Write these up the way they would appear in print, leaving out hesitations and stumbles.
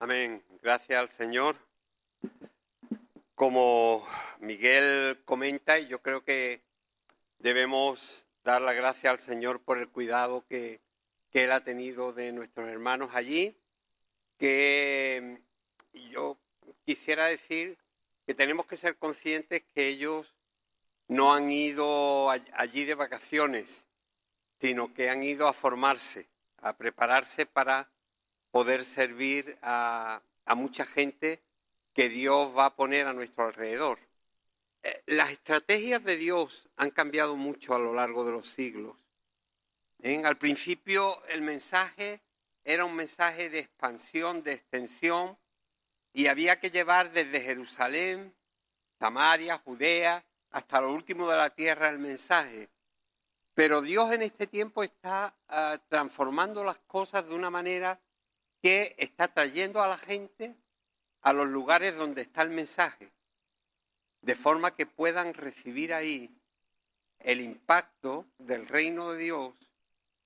Amén. Gracias al Señor. Como Miguel comenta, y yo creo que debemos dar la gracia al Señor por el cuidado que Él ha tenido de nuestros hermanos allí, que yo quisiera decir que tenemos que ser conscientes que ellos no han ido allí de vacaciones, sino que han ido a formarse, a prepararse para poder servir a mucha gente que Dios va a poner a nuestro alrededor. Las estrategias de Dios han cambiado mucho a lo largo de los siglos. Al principio el mensaje era un mensaje de expansión, de extensión, y había que llevar desde Jerusalén, Samaria, Judea, hasta lo último de la tierra el mensaje. Pero Dios en este tiempo está transformando las cosas de una manera que está trayendo a la gente a los lugares donde está el mensaje, de forma que puedan recibir ahí el impacto del reino de Dios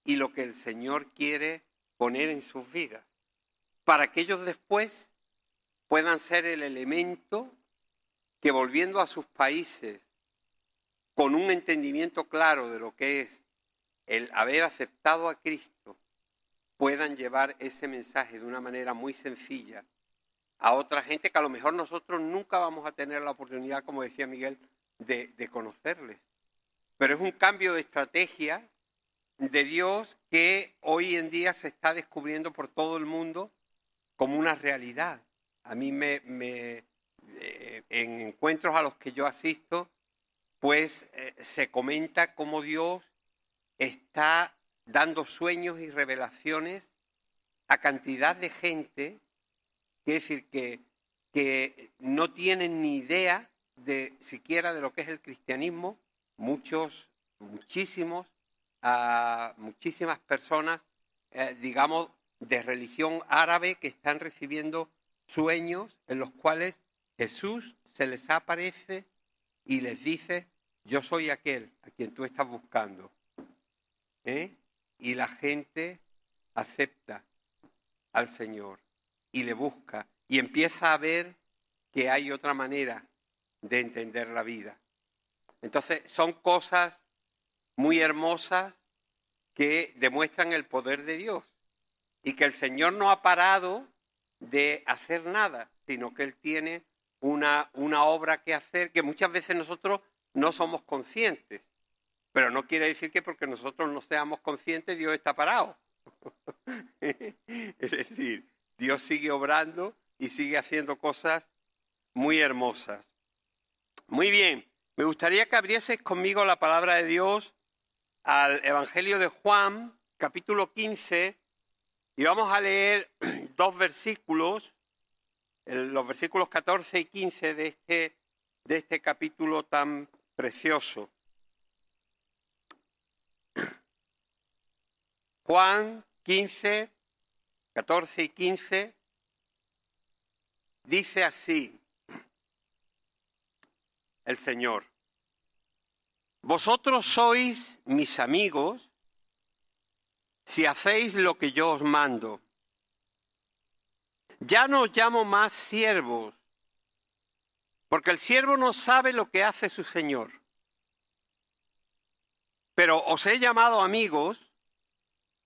y lo que el Señor quiere poner en sus vidas, para que ellos después puedan ser el elemento que, volviendo a sus países con un entendimiento claro de lo que es el haber aceptado a Cristo, puedan llevar ese mensaje de una manera muy sencilla a otra gente que a lo mejor nosotros nunca vamos a tener la oportunidad, como decía Miguel, de conocerles. Pero es un cambio de estrategia de Dios que hoy en día se está descubriendo por todo el mundo como una realidad. A mí en encuentros a los que yo asisto, pues se comenta cómo Dios está dando sueños y revelaciones a cantidad de gente, que es decir, que no tienen ni idea de siquiera de lo que es el cristianismo. Muchísimas personas, digamos, de religión árabe que están recibiendo sueños en los cuales Jesús se les aparece y les dice: yo soy aquel a quien tú estás buscando. Y la gente acepta al Señor y le busca y empieza a ver que hay otra manera de entender la vida. Entonces son cosas muy hermosas que demuestran el poder de Dios y que el Señor no ha parado de hacer nada, sino que Él tiene una obra que hacer que muchas veces nosotros no somos conscientes. Pero no quiere decir que porque nosotros no seamos conscientes Dios está parado. Es decir, Dios sigue obrando y sigue haciendo cosas muy hermosas. Muy bien, me gustaría que abrieses conmigo la palabra de Dios al Evangelio de Juan, capítulo 15, y vamos a leer dos versículos, los versículos 14 y 15 de este capítulo tan precioso. Juan 15, 14 y 15, dice así el Señor: vosotros sois mis amigos si hacéis lo que yo os mando. Ya no os llamo más siervos, porque el siervo no sabe lo que hace su Señor. Pero os he llamado amigos,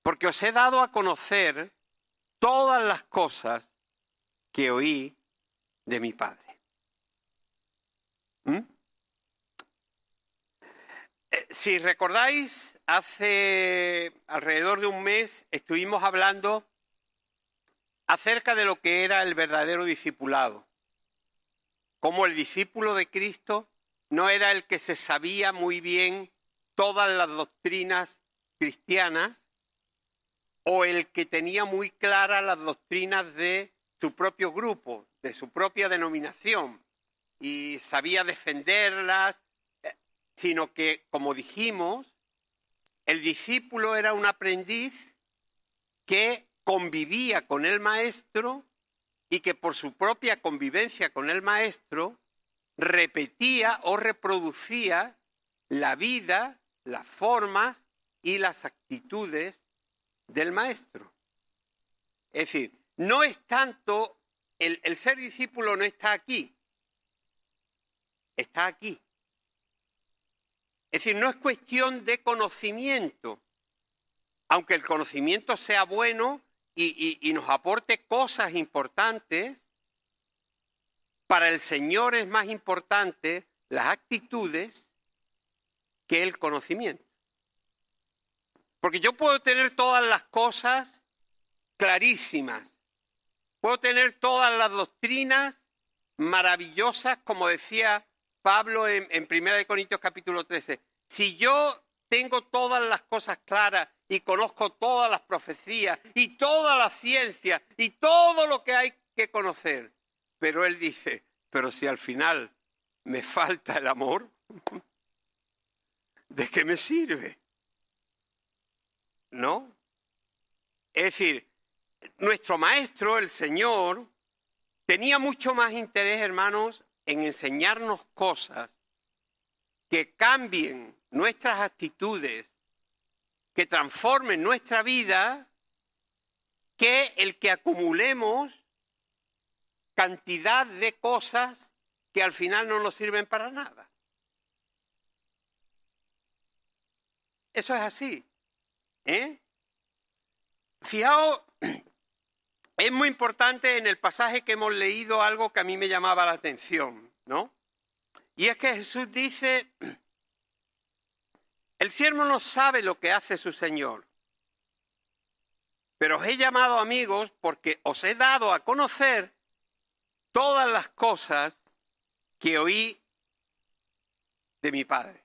porque os he dado a conocer todas las cosas que oí de mi Padre. Si recordáis, hace alrededor de un mes estuvimos hablando acerca de lo que era el verdadero discipulado. Cómo el discípulo de Cristo no era el que se sabía muy bien todas las doctrinas cristianas, o el que tenía muy claras las doctrinas de su propio grupo, de su propia denominación, y sabía defenderlas, sino que, como dijimos, el discípulo era un aprendiz que convivía con el maestro y que por su propia convivencia con el maestro repetía o reproducía la vida, las formas y las actitudes del maestro. Es decir, no es tanto el ser discípulo no está aquí, está aquí. Es decir, no es cuestión de conocimiento, aunque el conocimiento sea bueno y nos aporte cosas importantes. Para el Señor es más importante las actitudes que el conocimiento. Porque yo puedo tener todas las cosas clarísimas, puedo tener todas las doctrinas maravillosas, como decía Pablo en 1 Corintios capítulo 13. Si yo tengo todas las cosas claras y conozco todas las profecías y toda la ciencia y todo lo que hay que conocer, pero él dice, pero si al final me falta el amor, ¿de qué me sirve? ¿No? Es decir, nuestro maestro, el Señor, tenía mucho más interés, hermanos, en enseñarnos cosas que cambien nuestras actitudes, que transformen nuestra vida, que el que acumulemos cantidad de cosas que al final no nos sirven para nada. Eso es así. Fijaos, es muy importante en el pasaje que hemos leído algo que a mí me llamaba la atención, ¿no? Y es que Jesús dice, el siervo no sabe lo que hace su Señor, pero os he llamado amigos porque os he dado a conocer todas las cosas que oí de mi Padre.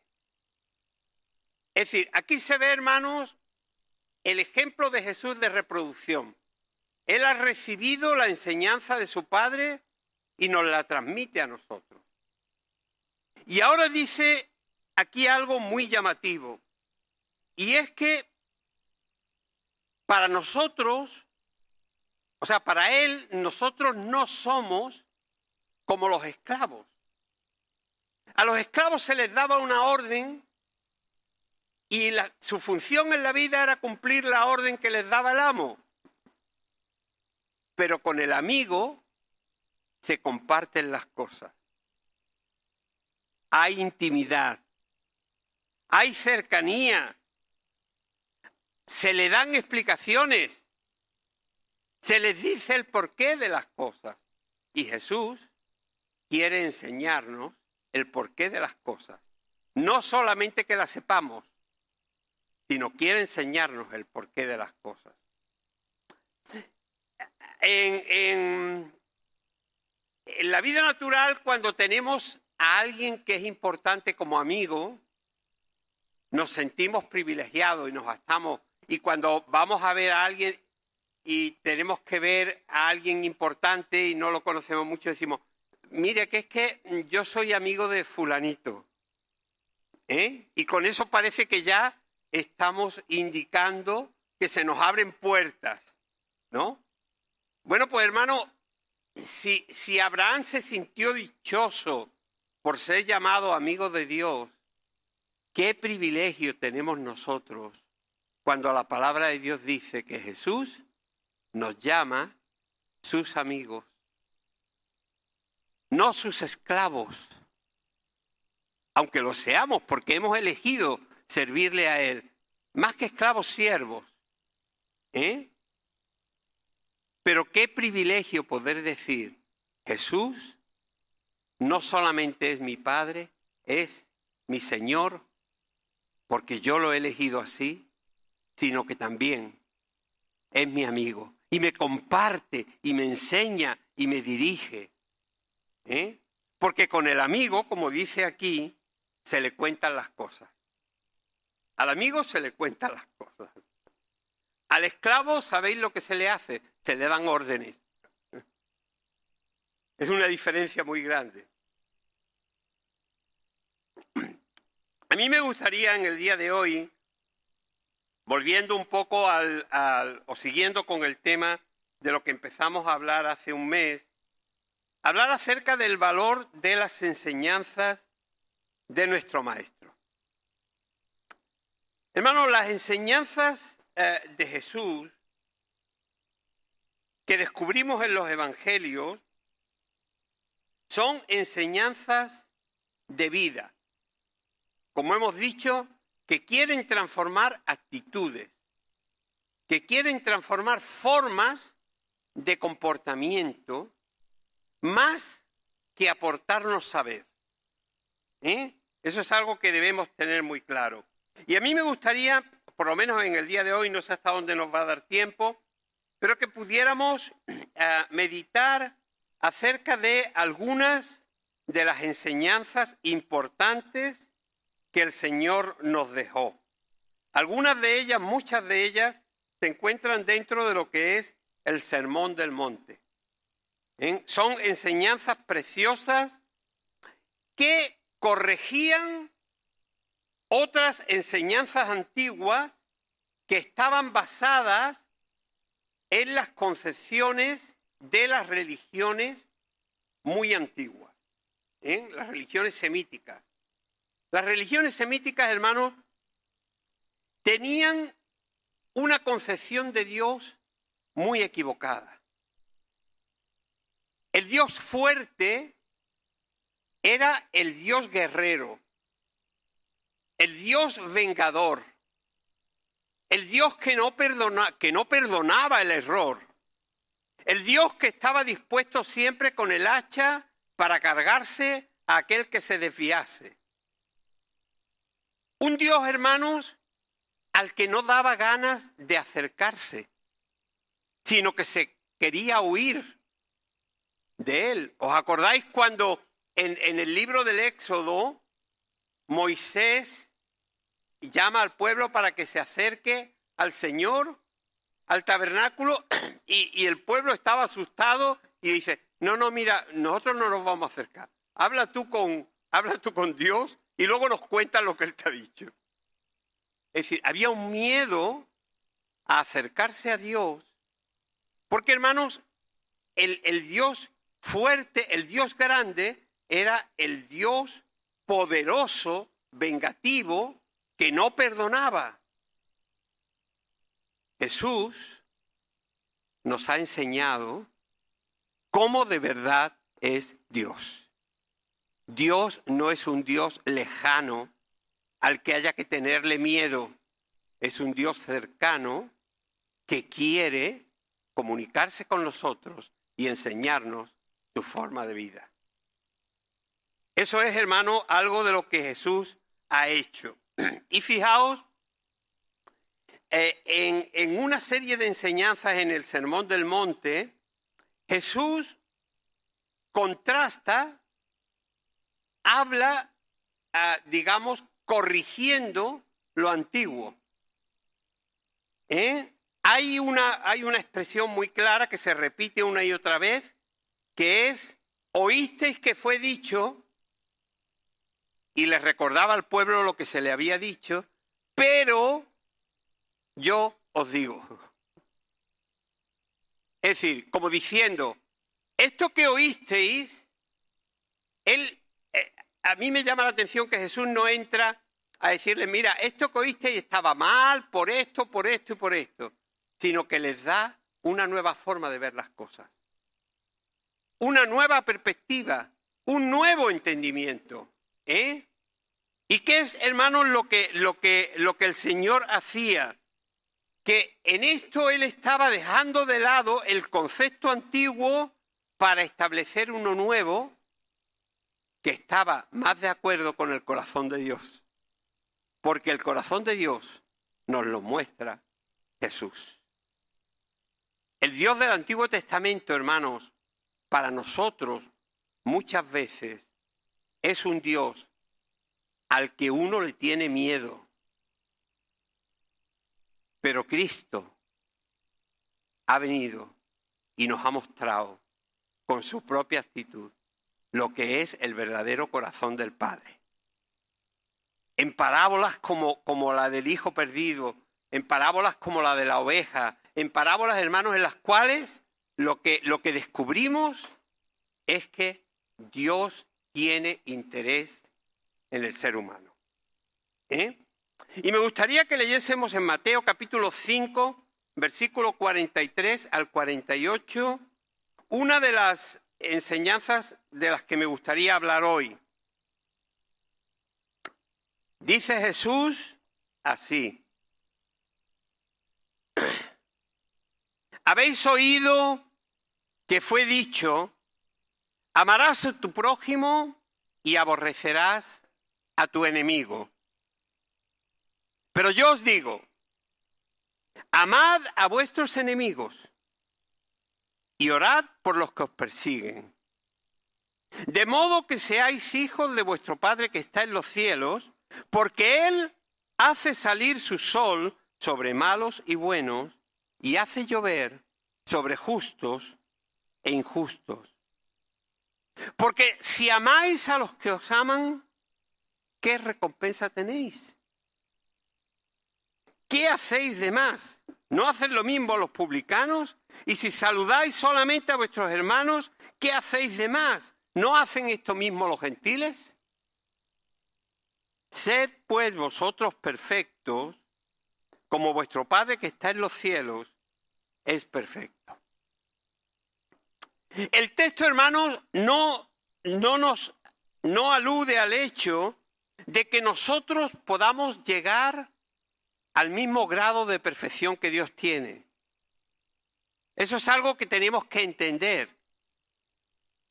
Es decir, aquí se ve, hermanos, el ejemplo de Jesús de reproducción. Él ha recibido la enseñanza de su Padre y nos la transmite a nosotros. Y ahora dice aquí algo muy llamativo, y es que para nosotros, o sea, para Él, nosotros no somos como los esclavos. A los esclavos se les daba una orden y su función en la vida era cumplir la orden que les daba el amo. Pero con el amigo se comparten las cosas. Hay intimidad, hay cercanía, se le dan explicaciones, se les dice el porqué de las cosas. Y Jesús quiere enseñarnos el porqué de las cosas. No solamente que las sepamos, sino quiere enseñarnos el porqué de las cosas. En la vida natural, cuando tenemos a alguien que es importante como amigo, nos sentimos privilegiados y nos gastamos. Y cuando vamos a ver a alguien y tenemos que ver a alguien importante y no lo conocemos mucho, decimos, mire, que es que yo soy amigo de fulanito. Y con eso parece que ya estamos indicando que se nos abren puertas, ¿no? Bueno, pues hermano, si Abraham se sintió dichoso por ser llamado amigo de Dios, qué privilegio tenemos nosotros cuando la palabra de Dios dice que Jesús nos llama sus amigos, no sus esclavos, aunque lo seamos porque hemos elegido servirle a Él, más que esclavos, siervos. Pero qué privilegio poder decir, Jesús no solamente es mi Padre, es mi Señor, porque yo lo he elegido así, sino que también es mi amigo y me comparte y me enseña y me dirige. Porque con el amigo, como dice aquí, se le cuentan las cosas. Al amigo se le cuentan las cosas. Al esclavo, ¿sabéis lo que se le hace? Se le dan órdenes. Es una diferencia muy grande. A mí me gustaría en el día de hoy, volviendo un poco o siguiendo con el tema de lo que empezamos a hablar hace un mes, hablar acerca del valor de las enseñanzas de nuestro Maestro. Hermanos, las enseñanzas de Jesús que descubrimos en los evangelios son enseñanzas de vida, como hemos dicho, que quieren transformar actitudes, que quieren transformar formas de comportamiento más que aportarnos saber. Eso es algo que debemos tener muy claro. Y a mí me gustaría, por lo menos en el día de hoy, no sé hasta dónde nos va a dar tiempo, pero que pudiéramos meditar acerca de algunas de las enseñanzas importantes que el Señor nos dejó. Algunas de ellas, muchas de ellas, se encuentran dentro de lo que es el Sermón del Monte. Son enseñanzas preciosas que corregían otras enseñanzas antiguas que estaban basadas en las concepciones de las religiones muy antiguas, las religiones semíticas. Las religiones semíticas, hermanos, tenían una concepción de Dios muy equivocada. El Dios fuerte era el Dios guerrero, el Dios vengador, el Dios que no perdonaba el error, el Dios que estaba dispuesto siempre con el hacha para cargarse a aquel que se desviase. Un Dios, hermanos, al que no daba ganas de acercarse, sino que se quería huir de él. ¿Os acordáis cuando en el libro del Éxodo Moisés llama al pueblo para que se acerque al Señor, al tabernáculo, y el pueblo estaba asustado y dice, no, mira, nosotros no nos vamos a acercar. Habla tú con Dios y luego nos cuentas lo que Él te ha dicho. Es decir, había un miedo a acercarse a Dios, porque, hermanos, el Dios fuerte, el Dios grande, era el Dios poderoso, vengativo, que no perdonaba. Jesús nos ha enseñado cómo de verdad es Dios. Dios no es un Dios lejano al que haya que tenerle miedo. Es un Dios cercano que quiere comunicarse con nosotros y enseñarnos su forma de vida. Eso es, hermano, algo de lo que Jesús ha hecho. Y fijaos, en una serie de enseñanzas en el Sermón del Monte, Jesús contrasta, habla, digamos, corrigiendo lo antiguo. Hay una expresión muy clara que se repite una y otra vez, que es, oísteis que fue dicho, y les recordaba al pueblo lo que se le había dicho, pero yo os digo. Es decir, como diciendo, esto que oísteis, a mí me llama la atención que Jesús no entra a decirles, mira, esto que oísteis estaba mal por esto y por esto, sino que les da una nueva forma de ver las cosas, una nueva perspectiva, un nuevo entendimiento. ¿Y qué es, hermanos, lo que el Señor hacía? Que en esto Él estaba dejando de lado el concepto antiguo para establecer uno nuevo que estaba más de acuerdo con el corazón de Dios. Porque el corazón de Dios nos lo muestra Jesús. El Dios del Antiguo Testamento, hermanos, para nosotros muchas veces es un Dios al que uno le tiene miedo. Pero Cristo ha venido y nos ha mostrado con su propia actitud lo que es el verdadero corazón del Padre. En parábolas como la del hijo perdido, en parábolas como la de la oveja, en parábolas, hermanos, en las cuales lo que descubrimos es que Dios tiene interés en el ser humano. Y me gustaría que leyésemos en Mateo capítulo 5, versículo 43 al 48, una de las enseñanzas de las que me gustaría hablar hoy. Dice Jesús así: habéis oído que fue dicho, amarás a tu prójimo y aborrecerás a tu enemigo. Pero yo os digo, amad a vuestros enemigos y orad por los que os persiguen, de modo que seáis hijos de vuestro Padre que está en los cielos, porque Él hace salir su sol sobre malos y buenos y hace llover sobre justos e injustos. Porque si amáis a los que os aman, ¿qué recompensa tenéis? ¿Qué hacéis de más? ¿No hacen lo mismo los publicanos? Y si saludáis solamente a vuestros hermanos, ¿qué hacéis de más? ¿No hacen esto mismo los gentiles? Sed pues vosotros perfectos, como vuestro Padre que está en los cielos es perfecto. El texto, hermanos, no alude al hecho de que nosotros podamos llegar al mismo grado de perfección que Dios tiene. Eso es algo que tenemos que entender.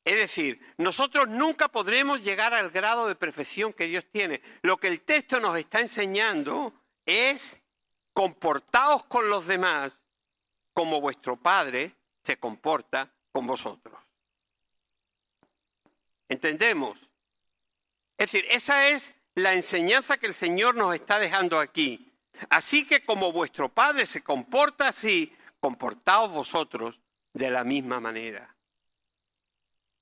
Es decir, nosotros nunca podremos llegar al grado de perfección que Dios tiene. Lo que el texto nos está enseñando es: comportaos con los demás como vuestro Padre se comporta con vosotros. ¿Entendemos? Es decir, esa es la enseñanza que el Señor nos está dejando aquí. Así que como vuestro Padre se comporta así, comportaos vosotros de la misma manera.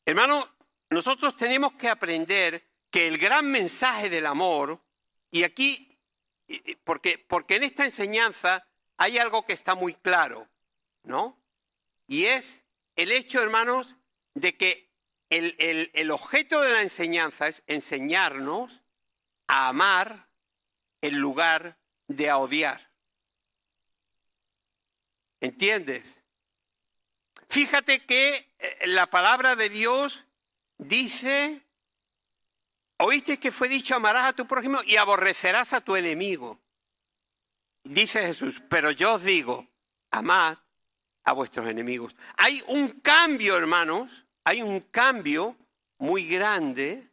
Hermanos, nosotros tenemos que aprender que el gran mensaje del amor, y aquí, porque en esta enseñanza hay algo que está muy claro, ¿no? Y es el hecho, hermanos, de que el objeto de la enseñanza es enseñarnos a amar en lugar de a odiar. ¿Entiendes? Fíjate que la palabra de Dios dice: oíste que fue dicho, amarás a tu prójimo y aborrecerás a tu enemigo. Dice Jesús, pero yo os digo, amad a vuestros enemigos. Hay un cambio, hermanos, hay un cambio muy grande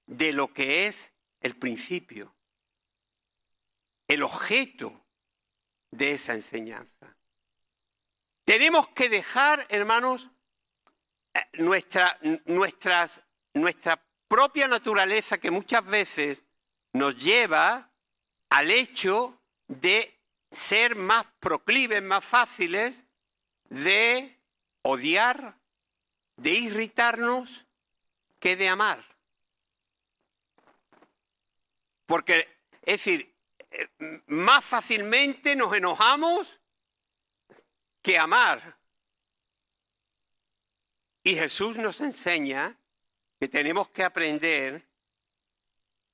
de lo que es el principio, el objeto de esa enseñanza. Tenemos que dejar, hermanos, nuestra propia naturaleza, que muchas veces nos lleva al hecho de ser más proclives, más fáciles de odiar, de irritarnos, que de amar. Porque, es decir, más fácilmente nos enojamos que amar. Y Jesús nos enseña que tenemos que aprender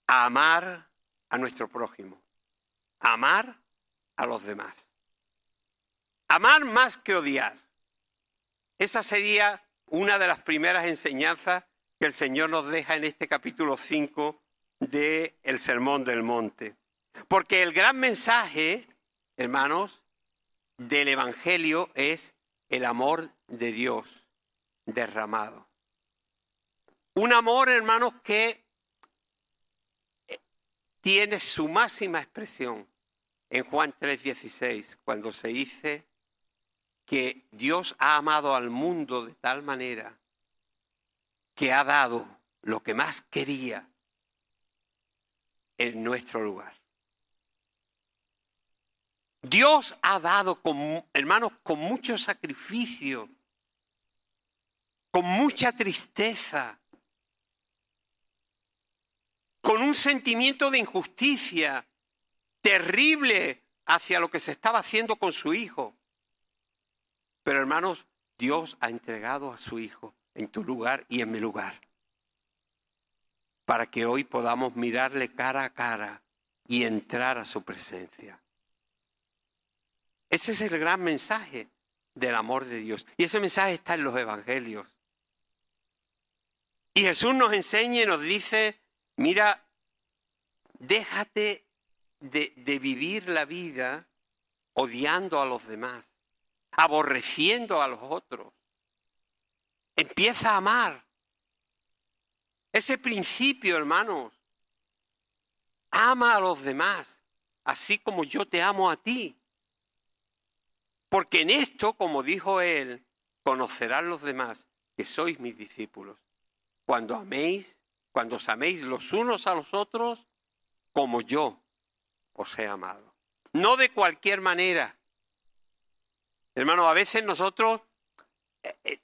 a amar a nuestro prójimo, a amar a los demás. Amar más que odiar. Esa sería una de las primeras enseñanzas que el Señor nos deja en este capítulo 5 del Sermón del Monte. Porque el gran mensaje, hermanos, del Evangelio es el amor de Dios derramado. Un amor, hermanos, que tiene su máxima expresión en Juan 3:16, cuando se dice que Dios ha amado al mundo de tal manera que ha dado lo que más quería en nuestro lugar. Dios ha dado, hermanos, con mucho sacrificio, con mucha tristeza, con un sentimiento de injusticia terrible hacia lo que se estaba haciendo con su Hijo. Pero, hermanos, Dios ha entregado a su Hijo en tu lugar y en mi lugar, para que hoy podamos mirarle cara a cara y entrar a su presencia. Ese es el gran mensaje del amor de Dios. Y ese mensaje está en los evangelios. Y Jesús nos enseña y nos dice, mira, déjate de vivir la vida odiando a los demás, aborreciendo a los otros. Empieza a amar. Ese principio, hermanos, ama a los demás, así como yo te amo a ti. Porque en esto, como dijo él, conocerán los demás que sois mis discípulos. Cuando os améis los unos a los otros, como yo os he amado. No de cualquier manera. Hermanos, a veces nosotros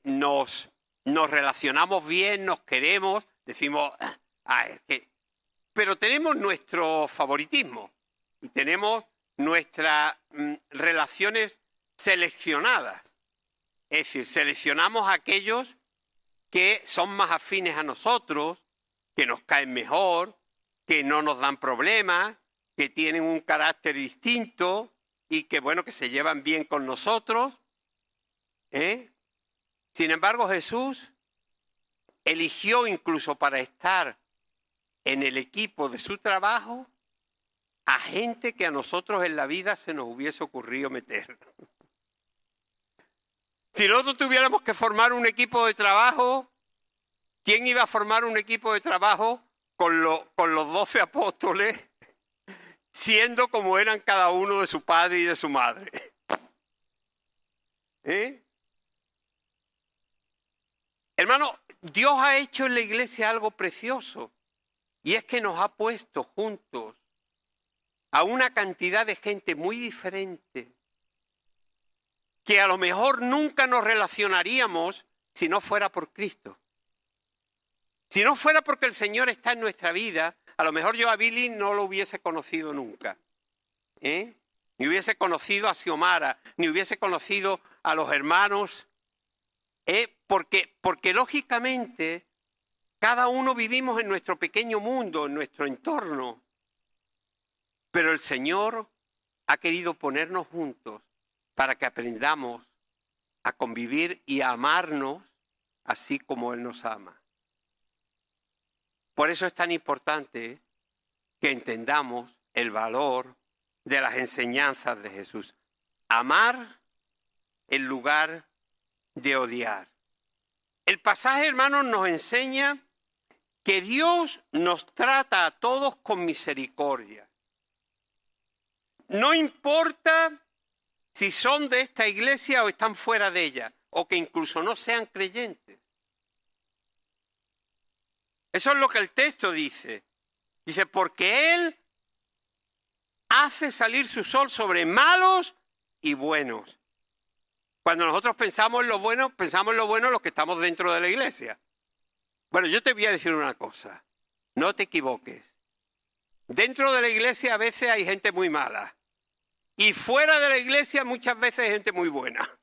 nos relacionamos bien, nos queremos, decimos, es que... Pero tenemos nuestro favoritismo y tenemos nuestras relaciones seleccionadas. Es decir, seleccionamos a aquellos que son más afines a nosotros, que nos caen mejor, que no nos dan problemas, que tienen un carácter distinto y que, bueno, que se llevan bien con nosotros. Sin embargo, Jesús eligió incluso para estar en el equipo de su trabajo a gente que a nosotros en la vida se nos hubiese ocurrido meter. Si nosotros tuviéramos que formar un equipo de trabajo, ¿quién iba a formar un equipo de trabajo con los 12 apóstoles, siendo como eran cada uno de su padre y de su madre? Hermano, Dios ha hecho en la iglesia algo precioso, y es que nos ha puesto juntos a una cantidad de gente muy diferente, que a lo mejor nunca nos relacionaríamos si no fuera por Cristo. Si no fuera porque el Señor está en nuestra vida, a lo mejor yo a Billy no lo hubiese conocido nunca. Ni hubiese conocido a Xiomara, ni hubiese conocido a los hermanos. Porque lógicamente cada uno vivimos en nuestro pequeño mundo, en nuestro entorno. Pero el Señor ha querido ponernos juntos para que aprendamos a convivir y a amarnos así como Él nos ama. Por eso es tan importante que entendamos el valor de las enseñanzas de Jesús. Amar en lugar de odiar. El pasaje, hermanos, nos enseña que Dios nos trata a todos con misericordia. No importa si son de esta iglesia o están fuera de ella, o que incluso no sean creyentes. Eso es lo que el texto dice. Dice, porque Él hace salir su sol sobre malos y buenos. Cuando nosotros pensamos en lo bueno los que estamos dentro de la iglesia. Bueno, yo te voy a decir una cosa. No te equivoques. Dentro de la iglesia a veces hay gente muy mala. Y fuera de la iglesia muchas veces hay gente muy buena.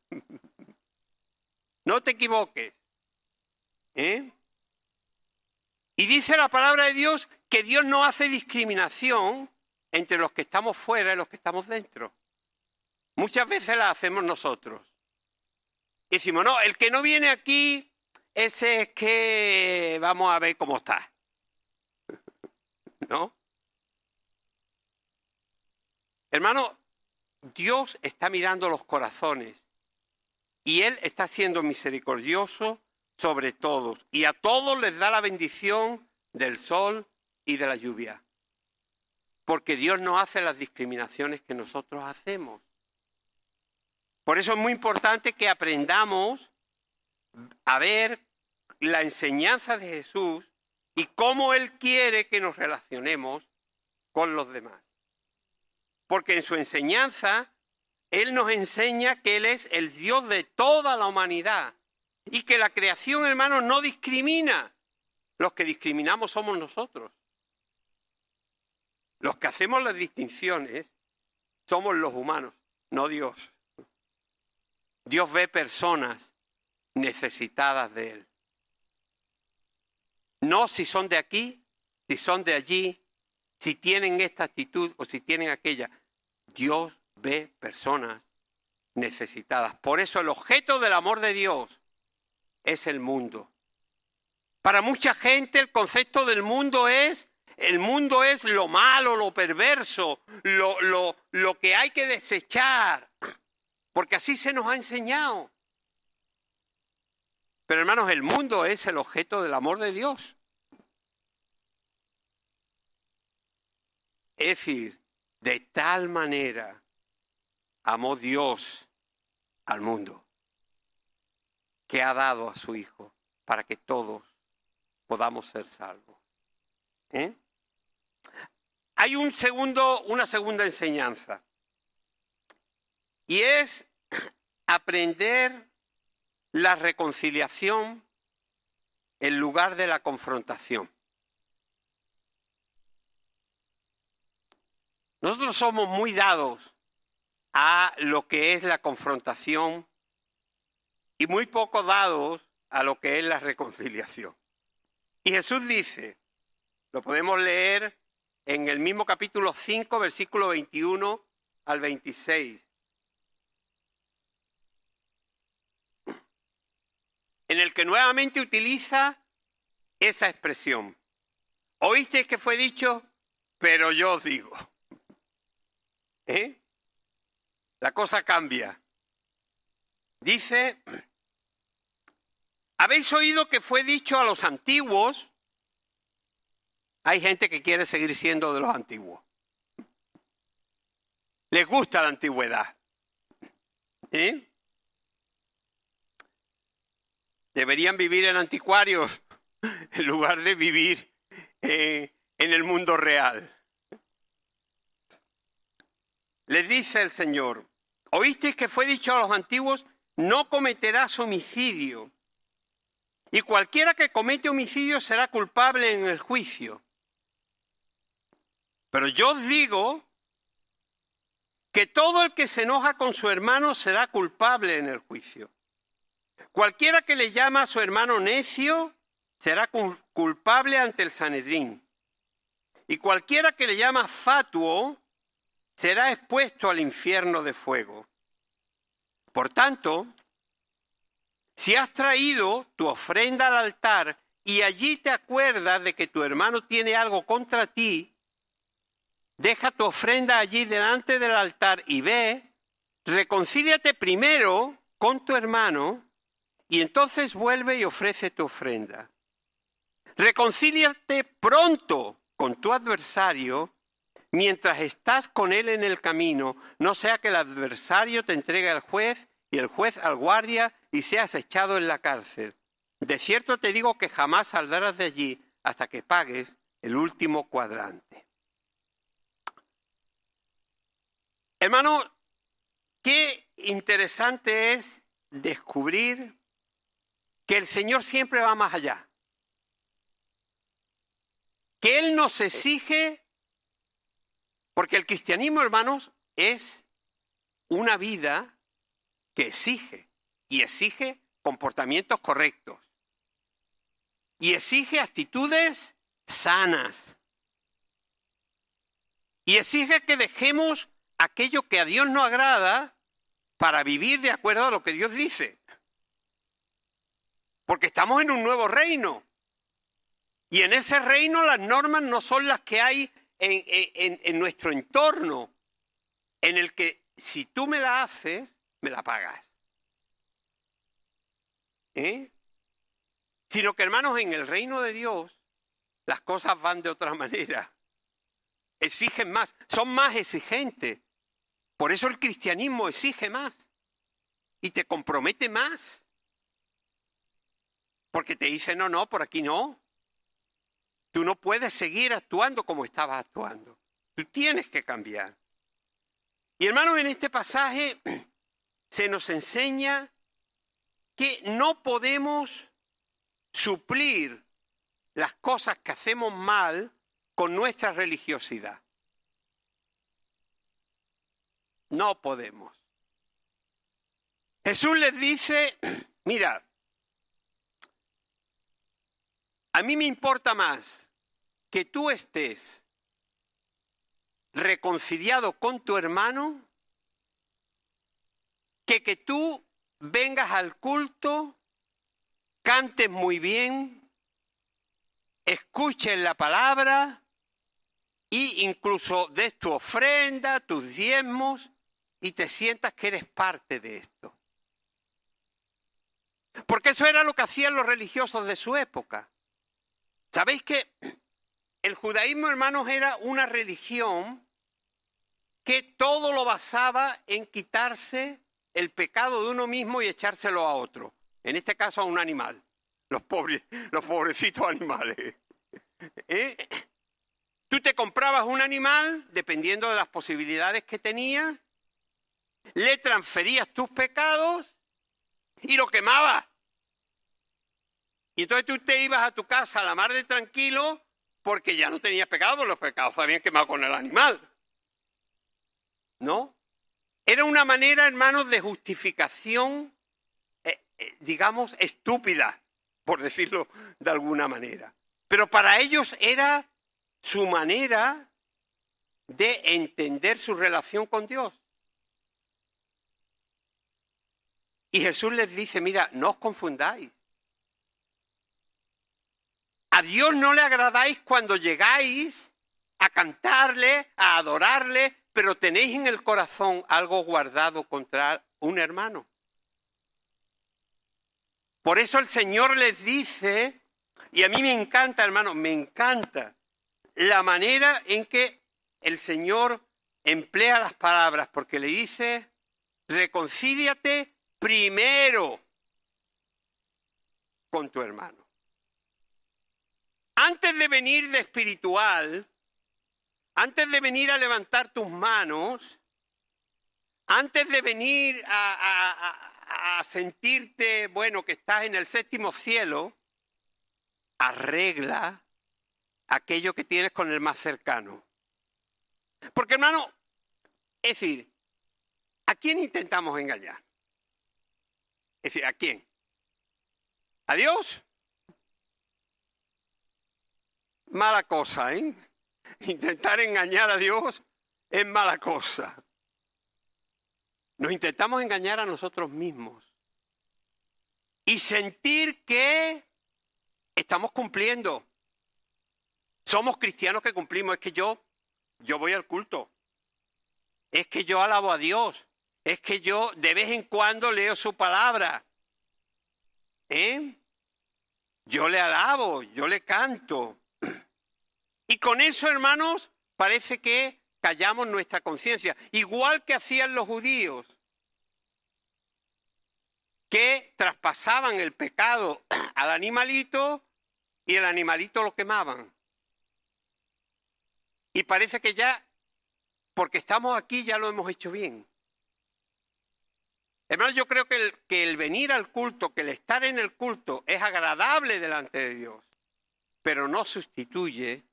No te equivoques. Y dice la palabra de Dios que Dios no hace discriminación entre los que estamos fuera y los que estamos dentro. Muchas veces la hacemos nosotros. Y decimos, no, el que no viene aquí, ese es que vamos a ver cómo está. ¿No? Hermano, Dios está mirando los corazones y Él está siendo misericordioso sobre todos. Y a todos les da la bendición del sol y de la lluvia. Porque Dios no hace las discriminaciones que nosotros hacemos. Por eso es muy importante que aprendamos a ver la enseñanza de Jesús y cómo Él quiere que nos relacionemos con los demás. Porque en su enseñanza, Él nos enseña que Él es el Dios de toda la humanidad y que la creación, hermanos, no discrimina. Los que discriminamos somos nosotros. Los que hacemos las distinciones somos los humanos, no Dios. Dios ve personas necesitadas de Él. No si son de aquí, si son de allí, si tienen esta actitud o si tienen aquella. Dios ve personas necesitadas. Por eso el objeto del amor de Dios es el mundo. Para mucha gente el concepto del mundo es, el mundo es lo malo, lo perverso, lo que hay que desechar, porque así se nos ha enseñado. Pero hermanos, el mundo es el objeto del amor de Dios. Es decir, de tal manera amó Dios al mundo, que ha dado a su Hijo para que todos podamos ser salvos. Hay una segunda enseñanza, y es aprender la reconciliación en lugar de la confrontación. Nosotros somos muy dados a lo que es la confrontación y muy poco dados a lo que es la reconciliación. Y Jesús dice, lo podemos leer en el mismo capítulo 5, versículo 21 al 26. En el que nuevamente utiliza esa expresión. Oísteis que fue dicho, pero yo os digo. La cosa cambia. Dice, habéis oído que fue dicho a los antiguos. Hay gente que quiere seguir siendo de los antiguos. Les gusta la antigüedad. Deberían vivir en anticuarios en lugar de vivir en el mundo real. Les dice el Señor, oísteis que fue dicho a los antiguos, no cometerás homicidio. Y cualquiera que comete homicidio será culpable en el juicio. Pero yo os digo que todo el que se enoja con su hermano será culpable en el juicio. Cualquiera que le llama a su hermano necio será culpable ante el Sanedrín. Y cualquiera que le llama fatuo será expuesto al infierno de fuego. Por tanto, si has traído tu ofrenda al altar y allí te acuerdas de que tu hermano tiene algo contra ti, deja tu ofrenda allí delante del altar y ve, reconcíliate primero con tu hermano y entonces vuelve y ofrece tu ofrenda. Reconcíliate pronto con tu adversario mientras estás con él en el camino, no sea que el adversario te entregue al juez y el juez al guardia y seas echado en la cárcel. De cierto te digo que jamás saldrás de allí hasta que pagues el último cuadrante. Hermano, qué interesante es descubrir que el Señor siempre va más allá. Que Él nos exige, porque el cristianismo, hermanos, es una vida que exige, y exige comportamientos correctos, y exige actitudes sanas, y exige que dejemos aquello que a Dios no agrada para vivir de acuerdo a lo que Dios dice. Porque estamos en un nuevo reino. Y en ese reino las normas no son las que hay en nuestro entorno, en el que si tú me la haces, me la pagas. Sino que, hermanos, en el reino de Dios las cosas van de otra manera. Exigen más, son más exigentes. Por eso el cristianismo exige más y te compromete más. Porque te dice, no, por aquí no. Tú no puedes seguir actuando como estabas actuando. Tú tienes que cambiar. Y hermanos, en este pasaje se nos enseña que no podemos suplir las cosas que hacemos mal con nuestra religiosidad. No podemos. Jesús les dice, mira, a mí me importa más que tú estés reconciliado con tu hermano que tú vengas al culto, cantes muy bien, escuches la palabra e incluso des tu ofrenda, tus diezmos y te sientas que eres parte de esto. Porque eso era lo que hacían los religiosos de su época. ¿Sabéis que el judaísmo, hermanos, era una religión que todo lo basaba en quitarse el pecado de uno mismo y echárselo a otro? En este caso a un animal, los pobrecitos animales. Tú te comprabas un animal, dependiendo de las posibilidades que tenías, le transferías tus pecados y lo quemabas. Y entonces tú te ibas a tu casa a la mar de tranquilo porque ya no tenías pecado, porque los pecados se habían quemado con el animal. ¿No? Era una manera, hermanos, de justificación, digamos, estúpida, por decirlo de alguna manera. Pero para ellos era su manera de entender su relación con Dios. Y Jesús les dice, mira, no os confundáis. A Dios no le agradáis cuando llegáis a cantarle, a adorarle, pero tenéis en el corazón algo guardado contra un hermano. Por eso el Señor les dice, y a mí me encanta, hermano, me encanta la manera en que el Señor emplea las palabras, porque le dice, reconcíliate primero con tu hermano. Antes de venir de espiritual, antes de venir a levantar tus manos, antes de venir a sentirte, bueno, que estás en el séptimo cielo, arregla aquello que tienes con el más cercano. Porque, hermano, es decir, ¿a quién intentamos engañar? Es decir, ¿a quién? ¿A Dios? Mala cosa, ¿eh? Intentar engañar a Dios es mala cosa. Nos intentamos engañar a nosotros mismos y sentir que estamos cumpliendo. Somos cristianos que cumplimos. Es que yo voy al culto. Es que yo alabo a Dios. Es que yo de vez en cuando leo su palabra. Yo le alabo, yo le canto. Y con eso, hermanos, parece que callamos nuestra conciencia. Igual que hacían los judíos, que traspasaban el pecado al animalito y el animalito lo quemaban. Y parece que ya, porque estamos aquí, ya lo hemos hecho bien. Hermanos, yo creo que el venir al culto, que el estar en el culto es agradable delante de Dios, pero no sustituye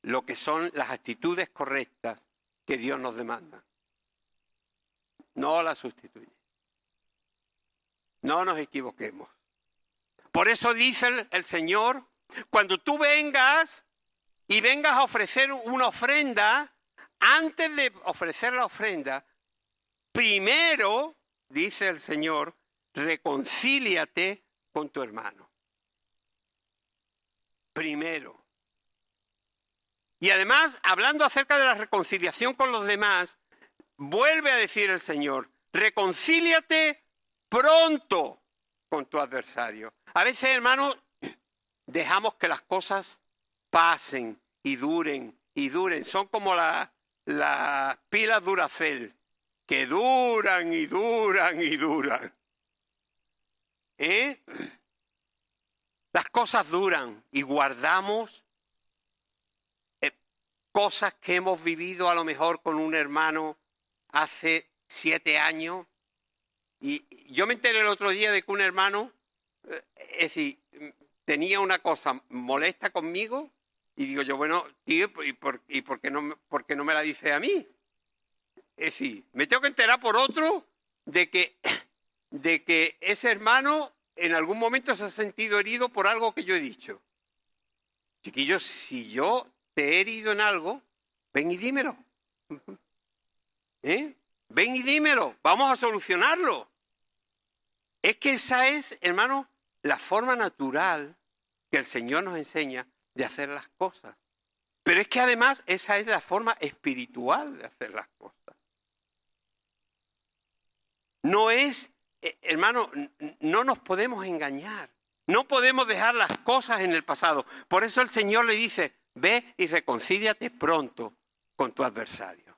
lo que son las actitudes correctas que Dios nos demanda. No las sustituye. No nos equivoquemos. Por eso dice el Señor, cuando tú vengas y vengas a ofrecer una ofrenda, antes de ofrecer la ofrenda, primero, dice el Señor, reconcíliate con tu hermano. Primero. Y además, hablando acerca de la reconciliación con los demás, vuelve a decir el Señor, reconcíliate pronto con tu adversario. A veces, hermanos, dejamos que las cosas pasen y duren y duren. Son como las pilas Duracell, que duran y duran y duran. Las cosas duran y guardamos cosas que hemos vivido a lo mejor con un hermano hace 7 años. Y yo me enteré el otro día de que un hermano, es decir, tenía una cosa molesta conmigo y digo yo, bueno, tío, ¿y por qué no me la dice a mí? Es decir, me tengo que enterar por otro de que ese hermano en algún momento se ha sentido herido por algo que yo he dicho. Chiquillos, si yo te he herido en algo, ven y dímelo. ven y dímelo, vamos a solucionarlo. Es que esa es, hermano, la forma natural que el Señor nos enseña de hacer las cosas. Pero es que además esa es la forma espiritual de hacer las cosas. No es, hermano, no nos podemos engañar. No podemos dejar las cosas en el pasado. Por eso el Señor le dice, ve y reconcíliate pronto con tu adversario.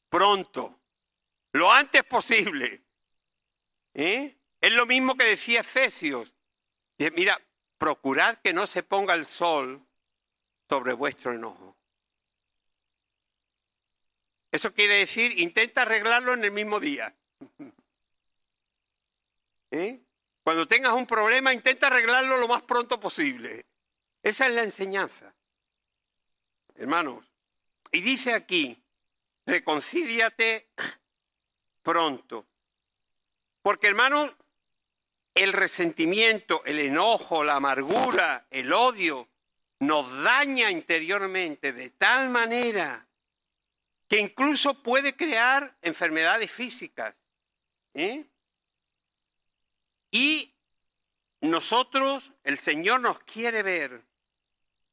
Pronto. Lo antes posible. Es lo mismo que decía Efesios. Dice, mira, procurad que no se ponga el sol sobre vuestro enojo. Eso quiere decir, intenta arreglarlo en el mismo día. Cuando tengas un problema, intenta arreglarlo lo más pronto posible. Esa es la enseñanza. Hermanos, y dice aquí, reconcíliate pronto. Porque, hermanos, el resentimiento, el enojo, la amargura, el odio, nos daña interiormente de tal manera que incluso puede crear enfermedades físicas. Y nosotros, el Señor nos quiere ver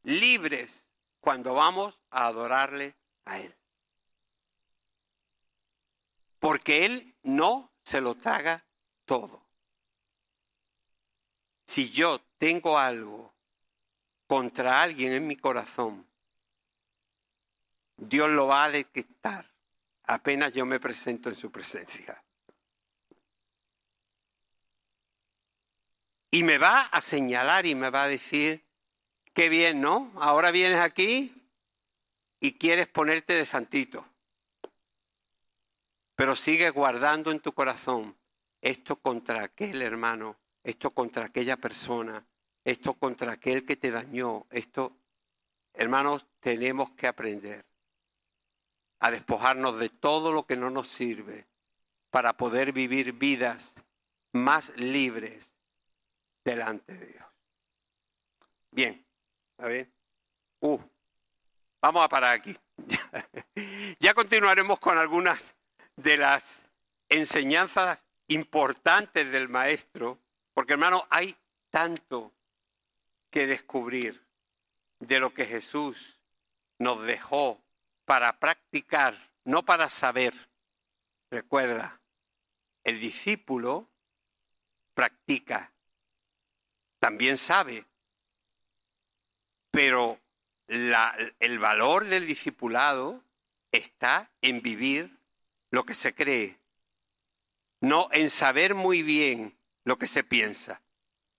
libres cuando vamos a adorarle a Él. Porque Él no se lo traga todo. Si yo tengo algo contra alguien en mi corazón, Dios lo va a detectar apenas yo me presento en su presencia. Y me va a señalar y me va a decir, qué bien, ¿no? Ahora vienes aquí y quieres ponerte de santito. Pero sigues guardando en tu corazón esto contra aquel hermano, esto contra aquella persona, esto contra aquel que te dañó. Esto, hermanos, tenemos que aprender a despojarnos de todo lo que no nos sirve para poder vivir vidas más libres delante de Dios. Bien, a ver. Vamos a parar aquí. Ya continuaremos con algunas de las enseñanzas importantes del Maestro, porque, hermano, hay tanto que descubrir de lo que Jesús nos dejó para practicar, no para saber. Recuerda, el discípulo practica, también sabe, pero el valor del discipulado está en vivir lo que se cree, no en saber muy bien lo que se piensa.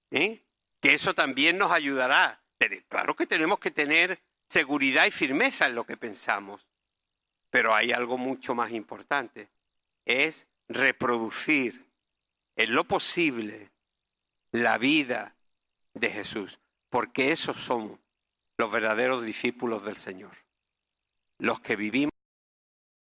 Que eso también nos ayudará. Claro que tenemos que tener seguridad y firmeza en lo que pensamos, pero hay algo mucho más importante, es reproducir en lo posible la vida de Jesús, porque esos somos los verdaderos discípulos del Señor, los que vivimos